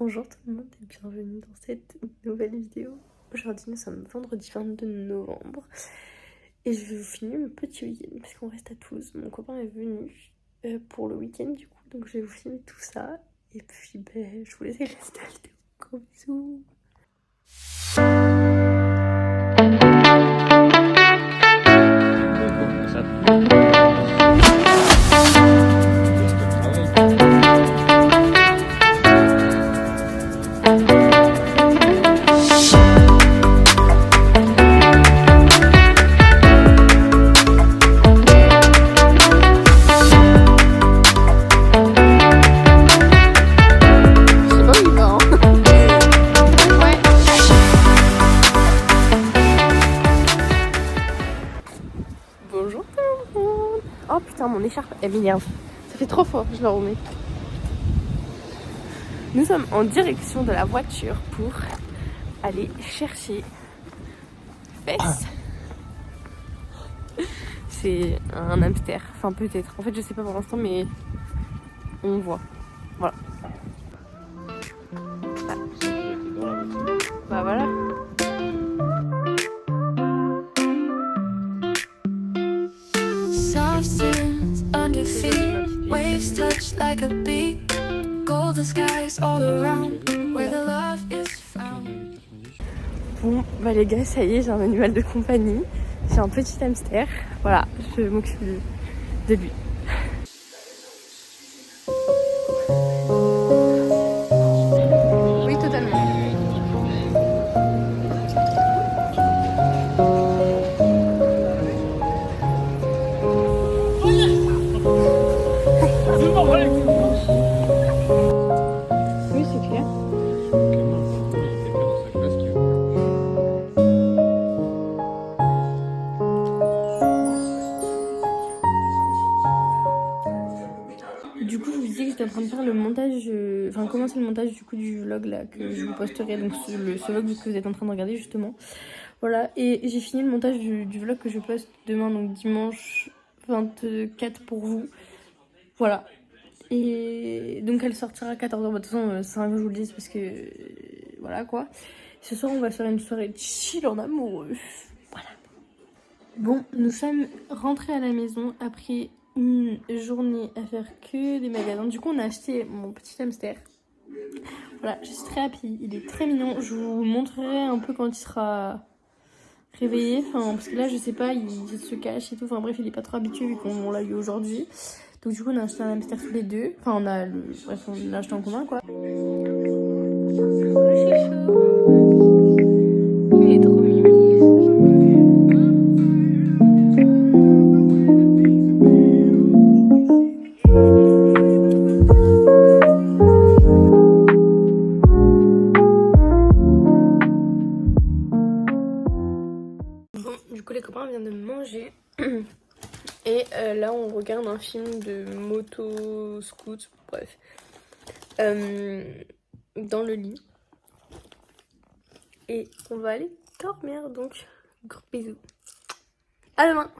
Bonjour tout le monde et bienvenue dans cette nouvelle vidéo. Aujourd'hui nous sommes vendredi 22 novembre et je vais vous filmer mon petit week-end parce qu'on reste à Toulouse. Mon copain est venu pour le week-end du coup, donc je vais vous filmer tout ça et puis je vous laisse avec la vidéo. Gros bisous. Bonjour tout le monde. Oh putain, mon écharpe elle m'énerve. Ça fait trop fort, je la remets. Nous sommes en direction de la voiture pour aller chercher Fess. C'est un hamster, enfin peut-être. En fait je sais pas pour l'instant mais on voit. Voilà. Bah voilà. Substance under feet, waves touch like a beat. Golden skies all around, where the love is found. Bon bah les gars, ça y est, j'ai un animal de compagnie. J'ai un petit hamster. Voilà, je m'occupe de lui. Oui, totalement. Oui, c'est clair. Du coup, je vous disais que j'étais en train de faire le montage, enfin commencer le montage du coup du vlog là que je vous posterai, donc ce vlog que vous êtes en train de regarder justement. Voilà, et j'ai fini le montage du vlog que je poste demain, donc dimanche 24 pour vous. Voilà. Et donc elle sortira à 14h. De toute façon, c'est rien que je vous le dise parce que voilà quoi. Ce soir, on va faire une soirée chill en amoureux. Voilà. Bon, nous sommes rentrés à la maison après une journée à faire que des magasins. Du coup, on a acheté mon petit hamster. Voilà, je suis très happy. Il est très mignon. Je vous montrerai un peu quand il sera réveillé. Enfin, parce que là, je sais pas, il se cache et tout. Enfin, bref, il est pas trop habitué vu qu'on l'a eu aujourd'hui. Donc, du coup, on a acheté un hamster tous les deux. Enfin, bref, on l'a acheté en commun quoi. Il est trop mimi. Bon, du coup les copains viennent de manger et là on regarde un film de moto scoot, bref, dans le lit et on va aller dormir, donc gros bisous, à demain.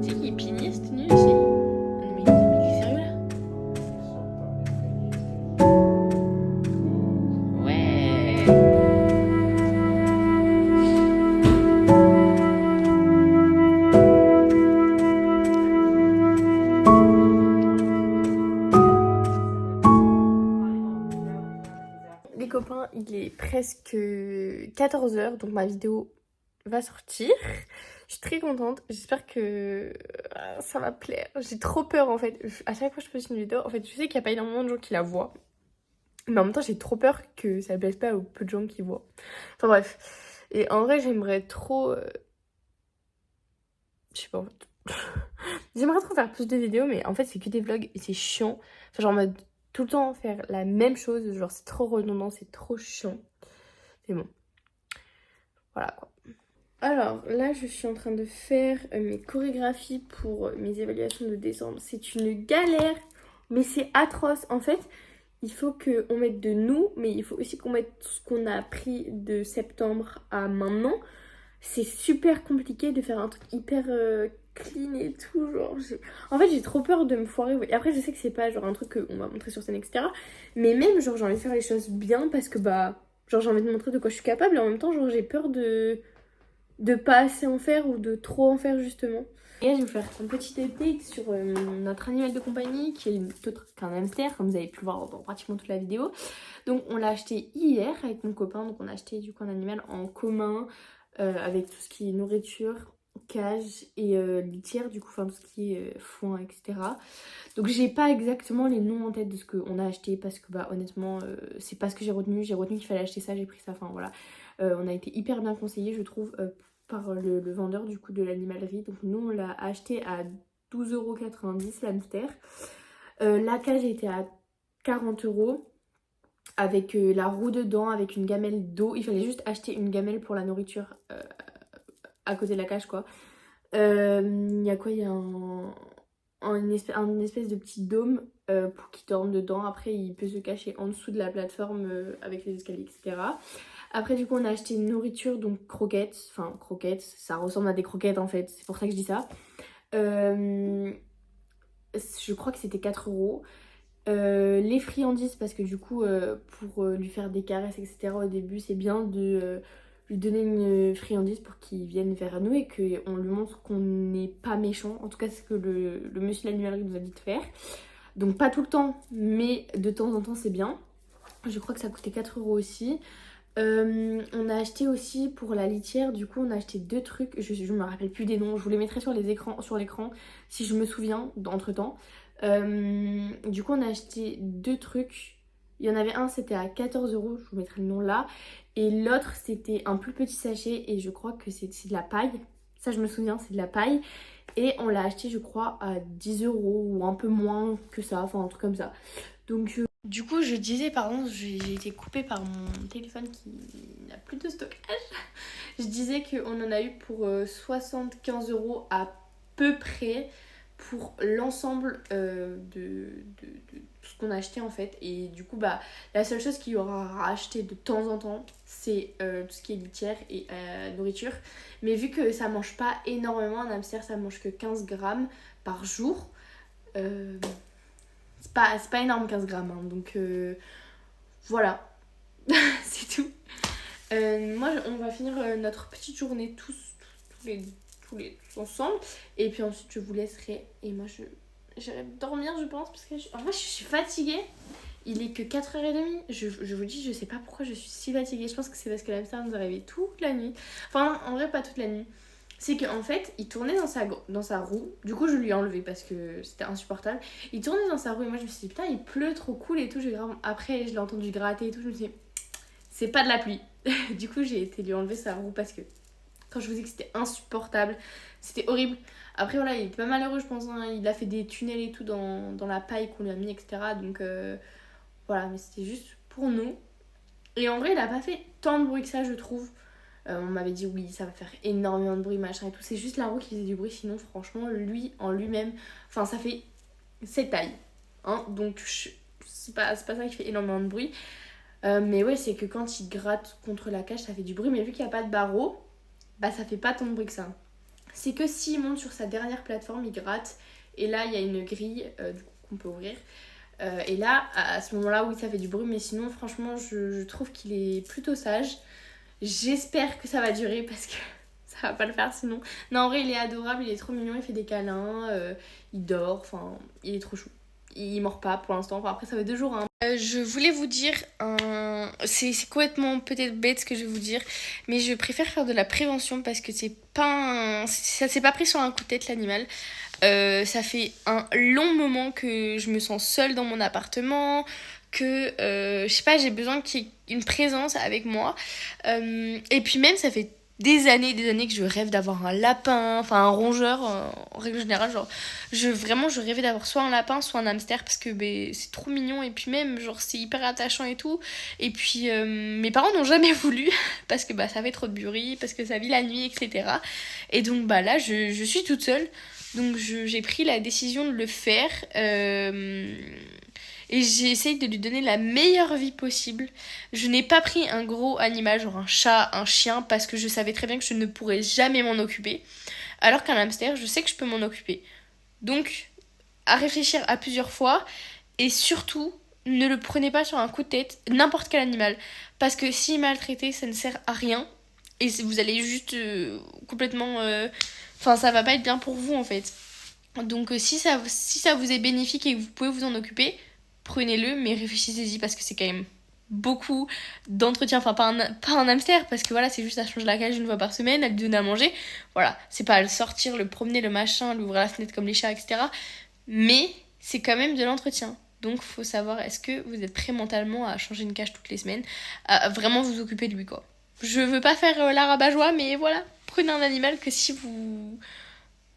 C'est qui est pigné cette tenue aussi? Non mais il est sérieux là? Ouais. Les copains, il est presque 14h, donc ma vidéo va sortir. Je suis très contente, j'espère que ça va plaire. J'ai trop peur en fait. À chaque fois que je poste une vidéo, en fait, je sais qu'il n'y a pas énormément de gens qui la voient. Mais en même temps, j'ai trop peur que ça ne plaise pas aux peu de gens qui voient. Enfin bref. Et en vrai, j'aimerais trop... Je sais pas en fait. J'aimerais trop faire plus de vidéos, mais en fait, c'est que des vlogs et c'est chiant. Enfin, genre en mode tout le temps faire la même chose. Genre, c'est trop redondant, c'est trop chiant. Mais bon. Voilà quoi. Alors là, je suis en train de faire mes chorégraphies pour mes évaluations de décembre. C'est une galère, mais c'est atroce. En fait, il faut qu'on mette de nous, mais il faut aussi qu'on mette tout ce qu'on a appris de septembre à maintenant. C'est super compliqué de faire un truc hyper clean et tout. Genre, en fait, j'ai trop peur de me foirer. Et après, je sais que c'est pas genre un truc qu'on va montrer sur scène, etc. Mais même, genre, j'ai envie de faire les choses bien parce que bah, genre, j'ai envie de montrer de quoi je suis capable. Et en même temps, genre, j'ai peur de pas assez en faire ou de trop en faire, justement. Et là, je vais vous faire un petit update sur notre animal de compagnie qui est autre qu'un hamster, comme vous avez pu le voir dans pratiquement toute la vidéo. Donc, on l'a acheté hier avec mon copain. Donc, on a acheté du coup un animal en commun avec tout ce qui est nourriture, cage et litière, du coup, enfin tout ce qui est foin, etc. Donc, j'ai pas exactement les noms en tête de ce qu'on a acheté parce que, bah, honnêtement, c'est pas ce que j'ai retenu. J'ai retenu qu'il fallait acheter ça, j'ai pris ça, enfin voilà. On a été hyper bien conseillés, je trouve, par le vendeur du coup de l'animalerie. Donc nous on l'a acheté à 12,90 € l'hamster. La cage était à 40 € avec la roue dedans, avec une gamelle d'eau. Il fallait juste acheter une gamelle pour la nourriture à côté de la cage quoi. Il y a quoi? Il y a une espèce de petit dôme pour qu'il dorme dedans. Après il peut se cacher en dessous de la plateforme avec les escaliers, etc. Après du coup on a acheté une nourriture, donc croquettes, enfin croquettes, ça ressemble à des croquettes en fait, c'est pour ça que je dis ça. Je crois que c'était 4 €. Les friandises parce que du coup pour lui faire des caresses etc au début c'est bien de lui donner une friandise pour qu'il vienne vers nous et qu'on lui montre qu'on n'est pas méchant. En tout cas c'est ce que le monsieur de l'animalerie nous a dit de faire. Donc pas tout le temps mais de temps en temps c'est bien. Je crois que ça coûtait 4 € aussi. On a acheté aussi pour la litière, du coup on a acheté 2 trucs, je me rappelle plus des noms, je vous les mettrai sur l'écran si je me souviens entre temps. Du coup on a acheté 2 trucs, il y en avait un c'était à 14 €, je vous mettrai le nom là, et l'autre c'était un plus petit sachet et je crois que c'est de la paille, ça je me souviens c'est de la paille, et on l'a acheté je crois à 10 € ou un peu moins que ça, enfin un truc comme ça. Donc du coup, je disais, pardon, j'ai été coupée par mon téléphone qui n'a plus de stockage. Je disais qu'on en a eu pour 75 € à peu près pour l'ensemble de tout ce qu'on a acheté en fait. Et du coup, bah, la seule chose qu'il y aura à acheter de temps en temps, c'est tout ce qui est litière et nourriture. Mais vu que ça mange pas énormément, un hamster ça mange que 15 grammes par jour. C'est pas énorme 15 grammes, hein, donc voilà, c'est tout. Moi, on va finir notre petite journée tous ensemble. Et puis ensuite, je vous laisserai. Et moi, j'irai dormir, je pense, parce que en vrai, je suis fatiguée. Il est que 4h30. Je vous dis, je sais pas pourquoi je suis si fatiguée. Je pense que c'est parce que l'hamster nous a réveillés toute la nuit. Enfin, en vrai, pas toute la nuit. C'est qu'en fait, il tournait dans sa roue. Du coup, je lui ai enlevé parce que c'était insupportable. Il tournait dans sa roue et moi, je me suis dit, putain, il pleut trop cool et tout. Après, je l'ai entendu gratter et tout. Je me suis dit, c'est pas de la pluie. Du coup, j'ai été lui enlever sa roue parce que quand je vous dis que c'était insupportable, c'était horrible. Après, voilà, il était pas malheureux, je pense. Hein. Il a fait des tunnels et tout dans la paille qu'on lui a mis, etc. Donc, voilà, mais c'était juste pour nous. Et en vrai, il a pas fait tant de bruit que ça, je trouve. On m'avait dit oui ça va faire énormément de bruit machin et tout, c'est juste la roue qui faisait du bruit, sinon franchement lui en lui-même, enfin ça fait cette taille hein, donc c'est pas ça qui fait énormément de bruit, mais ouais c'est que quand il gratte contre la cage ça fait du bruit, mais vu qu'il n'y a pas de barreau bah ça fait pas tant de bruit que ça. C'est que s'il monte sur sa dernière plateforme il gratte et là il y a une grille du coup qu'on peut ouvrir. Et là à ce moment là oui ça fait du bruit, mais sinon franchement je trouve qu'il est plutôt sage. J'espère que ça va durer parce que ça va pas le faire sinon. Non, en vrai, il est adorable, il est trop mignon, il fait des câlins, il dort, enfin, il est trop chou. Il mord pas pour l'instant, enfin, après ça fait 2 jours. Hein. Je voulais vous dire, c'est complètement peut-être bête ce que je vais vous dire, mais je préfère faire de la prévention parce que c'est pas ça s'est pas pris sur un coup de tête l'animal. Ça fait un long moment que je me sens seule dans mon appartement, que je sais pas, j'ai besoin qu'il y ait une présence avec moi. Et puis même ça fait des années que je rêve d'avoir un lapin, enfin un rongeur en règle générale, genre je rêvais d'avoir soit un lapin soit un hamster parce que c'est trop mignon et puis même genre c'est hyper attachant et tout. Et puis mes parents n'ont jamais voulu parce que ça fait trop de bruit, parce que ça vit la nuit, etc. Et donc là je suis toute seule, donc j'ai pris la décision de le faire. et j'essaye de lui donner la meilleure vie possible. Je n'ai pas pris un gros animal, genre un chat, un chien, parce que je savais très bien que je ne pourrais jamais m'en occuper. Alors qu'un hamster, je sais que je peux m'en occuper. Donc, à réfléchir à plusieurs fois, et surtout, ne le prenez pas sur un coup de tête, n'importe quel animal. Parce que s'il est maltraité, ça ne sert à rien. Et vous allez juste complètement... Enfin, ça va pas être bien pour vous en fait. Donc si ça vous est bénéfique et que vous pouvez vous en occuper, prenez-le, mais réfléchissez-y parce que c'est quand même beaucoup d'entretien. Enfin, pas un hamster, parce que voilà, c'est juste à changer la cage une fois par semaine, à lui donner à manger. Voilà, c'est pas à le sortir, le promener, le machin, l'ouvrir la fenêtre comme les chats, etc. Mais c'est quand même de l'entretien. Donc faut savoir, est-ce que vous êtes prêt mentalement à changer une cage toutes les semaines, à vraiment vous occuper de lui, quoi. Je veux pas faire la rabat-joie, mais voilà, prenez un animal que si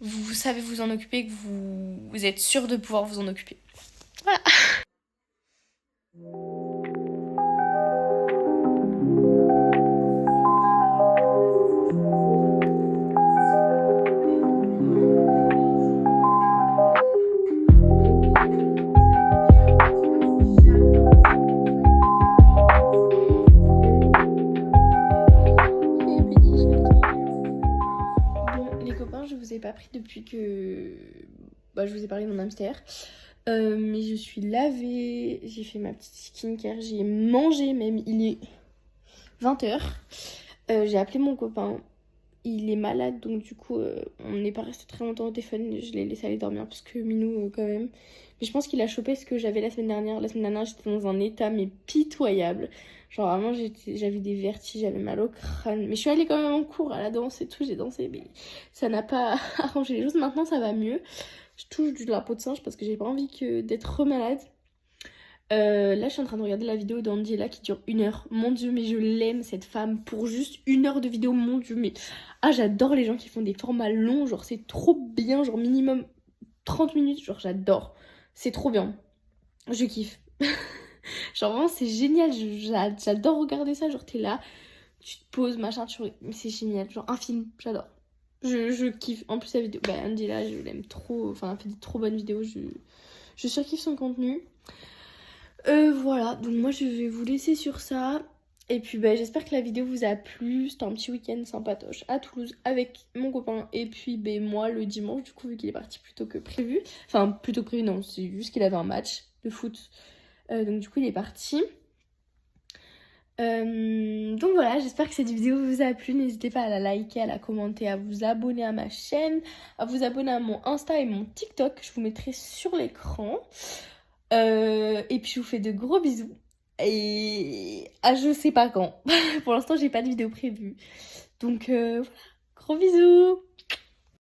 vous savez vous en occuper, que vous êtes sûr de pouvoir vous en occuper. Voilà. Bon, les copains, je vous ai pas pris depuis que je vous ai parlé de mon hamster. Mais je suis lavée, j'ai fait ma petite skincare, j'ai mangé même, il est 20h. J'ai appelé mon copain, il est malade, donc du coup on n'est pas resté très longtemps au téléphone, je l'ai laissé aller dormir parce que Minou quand même. Mais je pense qu'il a chopé ce que j'avais la semaine dernière. La semaine dernière j'étais dans un état mais pitoyable. Genre vraiment j'avais des vertiges, j'avais mal au crâne. Mais je suis allée quand même en cours à la danse et tout, j'ai dansé, mais ça n'a pas arrangé les choses. Maintenant ça va mieux. Je touche de la peau de singe parce que j'ai pas envie d'être remalade. Là, je suis en train de regarder la vidéo d'Angela qui dure 1 heure. Mon Dieu, mais je l'aime cette femme pour juste 1 heure de vidéo. Mon Dieu, mais j'adore les gens qui font des formats longs. Genre, c'est trop bien. Genre, minimum 30 minutes. Genre, j'adore. C'est trop bien. Je kiffe. Genre, vraiment, c'est génial. J'adore regarder ça. Genre, t'es là, tu te poses, machin, mais c'est génial. Genre, un film, j'adore. Je kiffe. En plus, la vidéo, Angela, je l'aime trop. Enfin, elle fait des trop bonnes vidéos. Je surkiffe son contenu. Voilà, donc moi je vais vous laisser sur ça. Et puis j'espère que la vidéo vous a plu. C'était un petit week-end sympatoche à Toulouse avec mon copain. Et puis moi le dimanche, du coup, vu qu'il est parti plus tôt que prévu. Enfin, plus tôt que prévu, non, c'est juste qu'il avait un match de foot. Donc du coup, il est parti. Donc voilà, j'espère que cette vidéo vous a plu. N'hésitez pas à la liker, à la commenter, à vous abonner à ma chaîne, à vous abonner à mon Insta et mon TikTok. Je vous mettrai sur l'écran. Et puis je vous fais de gros bisous. Et je sais pas quand. Pour l'instant, j'ai pas de vidéo prévue. Donc voilà, gros bisous.